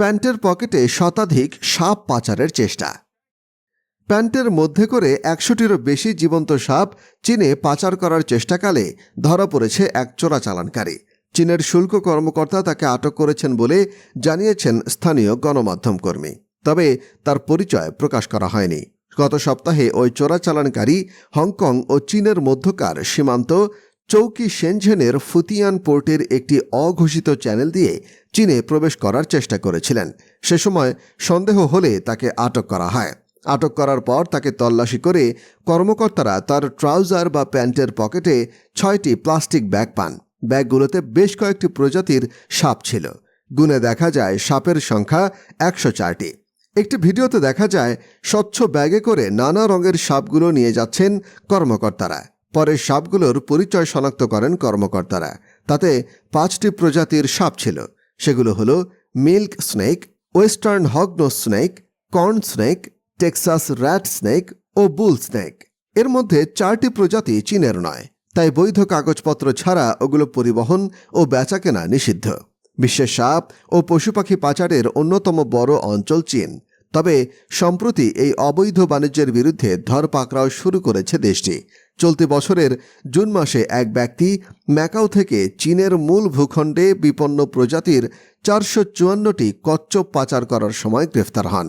প্যান্টের পকেটে শতাধিক সাপ পাচারের চেষ্টা। প্যান্টের মধ্যে করে ১০০টিরও বেশি জীবন্ত সাপ চীনে পাচার করার চেষ্টাকালে ধরা পড়েছে এক চোরাচালানকারী। চীনের শুল্ক কর্মকর্তা তাকে আটক করেছেন বলে জানিয়েছেন স্থানীয় গণমাধ্যম কর্মী। তবে তার পরিচয় প্রকাশ করা হয়নি। গত সপ্তাহে ওই চোরাচালানকারী হংকং ও চীনের মধ্যকার সীমান্ত চৌকি শেনঝেনের ফুতিয়ান পোর্টের একটি অঘোষিত চ্যানেল দিয়ে চীনে প্রবেশ করার চেষ্টা করেছিলেন। সে সময় সন্দেহ হলে তাকে আটক করা হয়। আটক করার পর তাকে তল্লাশি করে কর্মকর্তারা তার ট্রাউজার বা প্যান্টের পকেটে ৬টি প্লাস্টিক ব্যাগ পান। ব্যাগগুলোতে বেশ কয়েকটি প্রজাতির সাপ ছিল। গুনে দেখা যায় সাপের সংখ্যা ১০৪টি। একটি ভিডিওতে দেখা যায় স্বচ্ছ ব্যাগে করে নানা রঙের সাপগুলো নিয়ে যাচ্ছেন কর্মকর্তারা। পরে সাপগুলোর পরিচয় শনাক্ত করেন কর্মকর্তারা। তাতে 5টি প্রজাতির সাপ ছিল। সেগুলো হলো milk snake, western hognose snake, corn snake, Texas rat snake ও বুল স্নেক। এর মধ্যে 4টি প্রজাতি চীনের নয়, তাই বৈধ কাগজপত্র ছাড়া ওগুলো পরিবহন ও বেচাকেনা নিষিদ্ধ। বিশ্বের সাপ ও পশু পাখি পাচারের অন্যতম বড় অঞ্চল চীন। তবে সম্প্রতি এই অবৈধ বাণিজ্যের বিরুদ্ধে ধরপাকড়াও শুরু করেছে দেশটি। চলতি বছরের জুন মাসে এক ব্যক্তি ম্যাকাও থেকে চীনের মূল ভূখণ্ডে বিপন্ন প্রজাতির 454টি কচ্ছপ পাচার করার সময় গ্রেফতার হন।